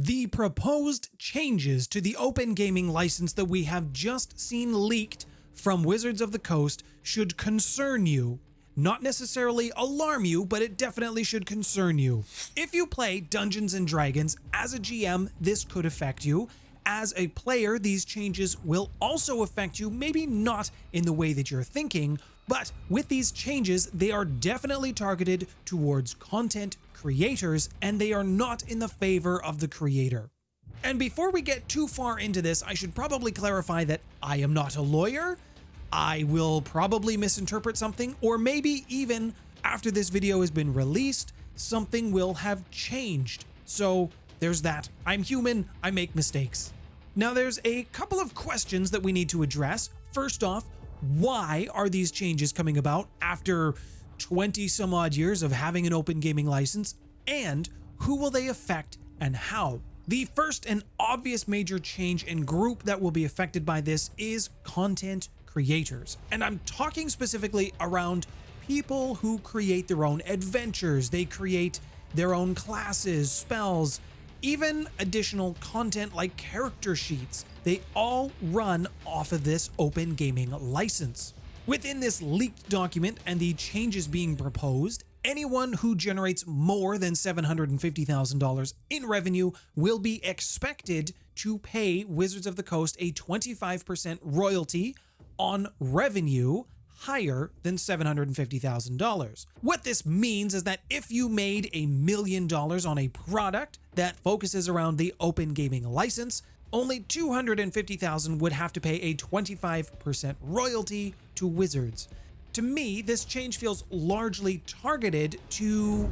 The proposed changes to the open gaming license that we have just seen leaked from Wizards of the Coast should concern you. Not necessarily alarm you, but it definitely should concern you. If you play Dungeons & Dragons, as a GM, this could affect you. As a player, these changes will also affect you, maybe not in the way that you're thinking, but with these changes, they are definitely targeted towards content creators, and they are not in the favor of the creator. And before we get too far into this, I should probably clarify that I am not a lawyer. I will probably misinterpret something, or maybe even after this video has been released, something will have changed. So there's that. I'm human, I make mistakes. Now there's a couple of questions that we need to address. First off, why are these changes coming about after 20 some odd years of having an open gaming license? And who will they affect and how? The first and obvious major change and group that will be affected by this is content creators. And I'm talking specifically around people who create their own adventures. They create their own classes, spells, even additional content like character sheets. They all run off of this open gaming license. Within this leaked document and the changes being proposed, anyone who generates more than $750,000 in revenue will be expected to pay Wizards of the Coast a 25% royalty on revenue higher than $750,000. What this means is that if you made $1 million on a product that focuses around the open gaming license, only $250,000 would have to pay a 25% royalty to Wizards. To me, this change feels largely targeted to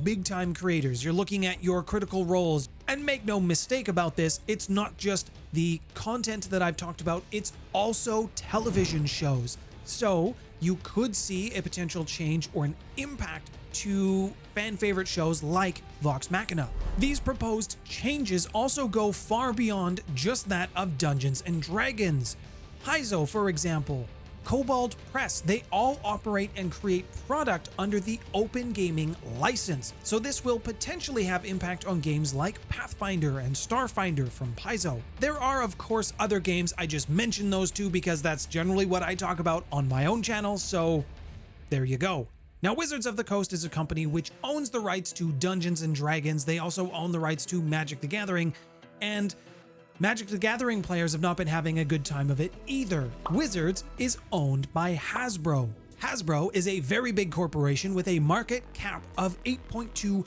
big-time creators. You're looking at your Critical Roles, and make no mistake about this, it's not just the content that I've talked about, it's also television shows. So you could see a potential change or an impact to fan favorite shows like Vox Machina. These proposed changes also go far beyond just that of Dungeons and Dragons. Paizo, for example, Cobalt Press, they all operate and create product under the open gaming license. So this will potentially have impact on games like Pathfinder and Starfinder from Paizo. There are of course other games, I just mentioned those two because that's generally what I talk about on my own channel, so there you go. Now, Wizards of the Coast is a company which owns the rights to Dungeons and Dragons. They also own the rights to Magic the Gathering, and Magic the Gathering players have not been having a good time of it either. Wizards is owned by Hasbro. Hasbro is a very big corporation with a market cap of $8.2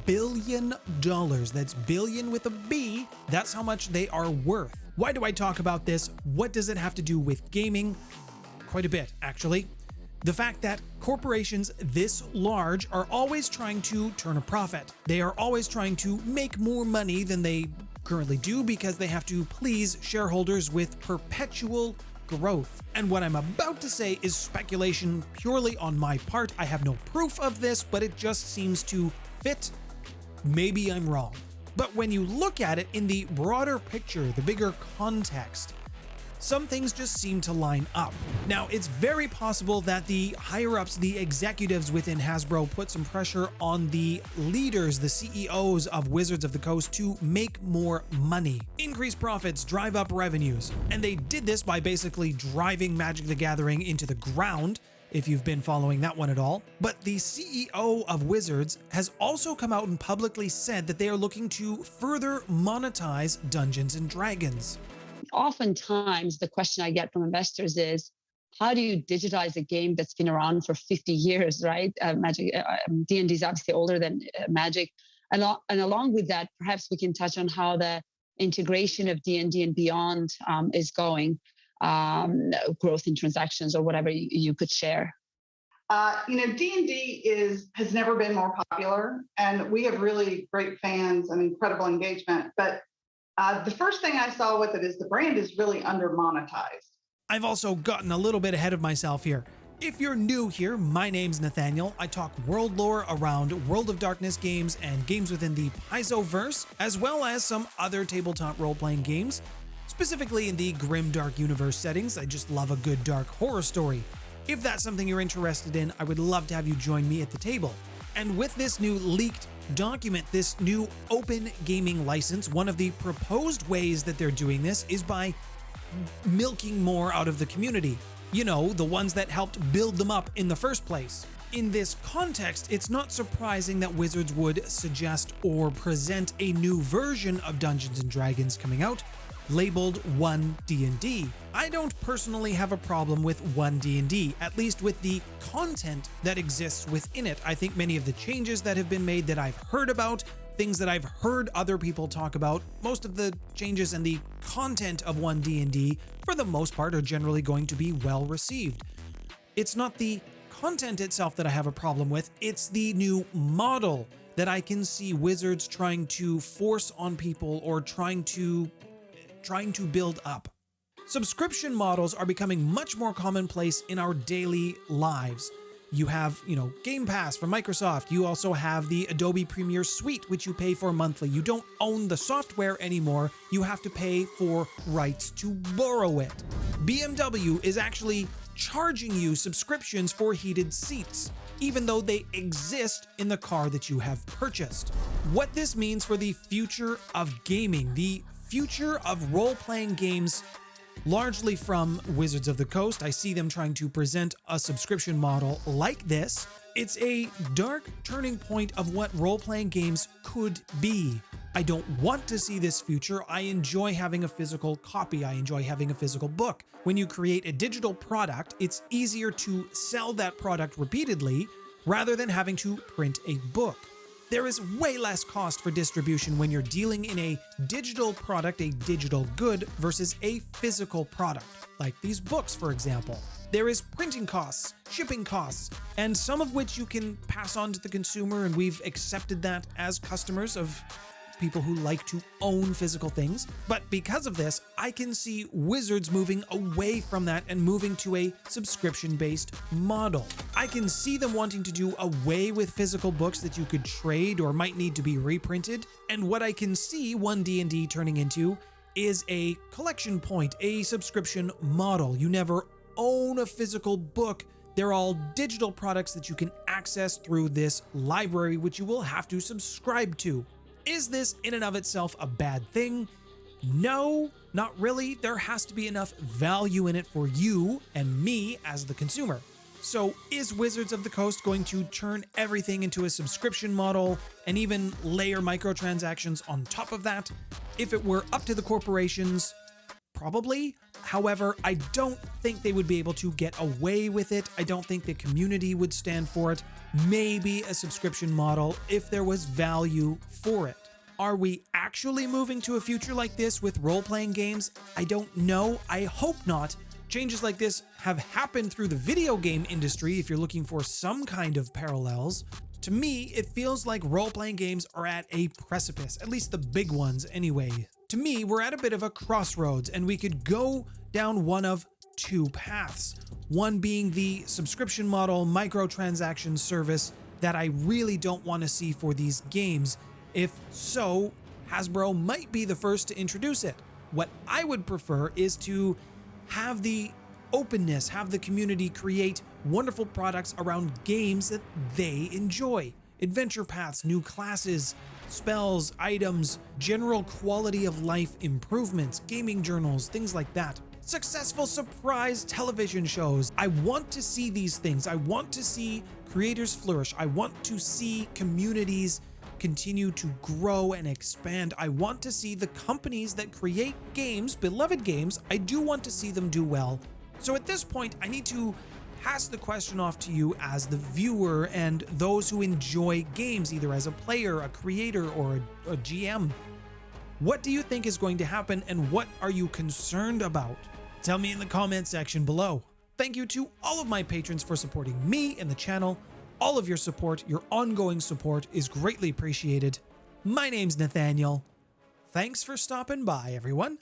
billion. That's billion with a B. That's how much they are worth. Why do I talk about this? What does it have to do with gaming? Quite a bit, actually. The fact that corporations this large are always trying to turn a profit. They are always trying to make more money than they currently do because they have to please shareholders with perpetual growth. And what I'm about to say is speculation purely on my part. I have no proof of this, but it just seems to fit. Maybe I'm wrong. But when you look at it in the broader picture, the bigger context, some things just seem to line up. Now, it's very possible that the higher-ups, the executives within Hasbro, put some pressure on the leaders, the CEOs of Wizards of the Coast to make more money, increase profits, drive up revenues. And they did this by basically driving Magic the Gathering into the ground, if you've been following that one at all. But the CEO of Wizards has also come out and publicly said that they are looking to further monetize Dungeons and Dragons. Oftentimes, the question I get from investors is, how do you digitize a game that's been around for 50 years, right? Magic, D&D is obviously older than Magic. And along with that, perhaps we can touch on how the integration of D&D and beyond is going, growth in transactions or whatever you could share. D&D has never been more popular, and we have really great fans and incredible engagement. But the first thing I saw with it is the brand is really under-monetized. I've also gotten a little bit ahead of myself here. If you're new here, my name's Nathaniel. I talk world lore around World of Darkness games and games within the Paizo-verse, as well as some other tabletop role-playing games, specifically in the grim dark universe settings. I just love a good dark horror story. If that's something you're interested in, I would love to have you join me at the table. And with this new leaked document, this new open gaming license, one of the proposed ways that they're doing this is by milking more out of the community. You know, the ones that helped build them up in the first place. In this context, it's not surprising that Wizards would suggest or present a new version of Dungeons & Dragons coming out, labeled 1D&D. I don't personally have a problem with 1D&D, at least with the content that exists within it. I think many of the changes that have been made that I've heard about, things that I've heard other people talk about, most of the changes and the content of 1D&D, for the most part, are generally going to be well received. It's not the content itself that I have a problem with, it's the new model that I can see Wizards trying to force on people or trying to build up. Subscription models are becoming much more commonplace in our daily lives. You have, Game Pass from Microsoft. You also have the Adobe Premiere Suite, which you pay for monthly. You don't own the software anymore. You have to pay for rights to borrow it. BMW is actually charging you subscriptions for heated seats, even though they exist in the car that you have purchased. What this means for the future of gaming, the future of role-playing games, largely from Wizards of the Coast. I see them trying to present a subscription model like this. It's a dark turning point of what role-playing games could be. I don't want to see this future. I enjoy having a physical copy. I enjoy having a physical book. When you create a digital product, it's easier to sell that product repeatedly rather than having to print a book. There is way less cost for distribution when you're dealing in a digital product, a digital good, versus a physical product, like these books, for example. There is printing costs, shipping costs, and some of which you can pass on to the consumer, and we've accepted that as customers of people who like to own physical things. But because of this, I can see Wizards moving away from that and moving to a subscription-based model. I can see them wanting to do away with physical books that you could trade or might need to be reprinted. And what I can see 1D&D turning into is a collection point, a subscription model. You never own a physical book. They're all digital products that you can access through this library, which you will have to subscribe to. Is this in and of itself a bad thing? No, not really. There has to be enough value in it for you and me as the consumer. So is Wizards of the Coast going to turn everything into a subscription model and even layer microtransactions on top of that? If it were up to the corporations, probably. However, I don't think they would be able to get away with it. I don't think the community would stand for it. Maybe a subscription model if there was value for it. Are we actually moving to a future like this with role-playing games? I don't know. I hope not. Changes like this have happened through the video game industry if you're looking for some kind of parallels. To me, it feels like role-playing games are at a precipice, at least the big ones anyway. To me, we're at a bit of a crossroads, and we could go down one of two paths. One being the subscription model microtransaction service that I really don't want to see for these games. If so, Hasbro might be the first to introduce it. What I would prefer is to have the openness, have the community create wonderful products around games that they enjoy. Adventure paths, new classes, spells, items, general quality of life improvements, gaming journals, things like that. Successful surprise television shows. I want to see these things. I want to see creators flourish. I want to see communities continue to grow and expand. I want to see the companies that create games, beloved games, I do want to see them do well. So at this point, I need to pass the question off to you as the viewer and those who enjoy games, either as a player, a creator, or a GM. What do you think is going to happen, and what are you concerned about? Tell me in the comment section below. Thank you to all of my patrons for supporting me and the channel. All of your support, your ongoing support, is greatly appreciated. My name's Nathaniel. Thanks for stopping by, everyone.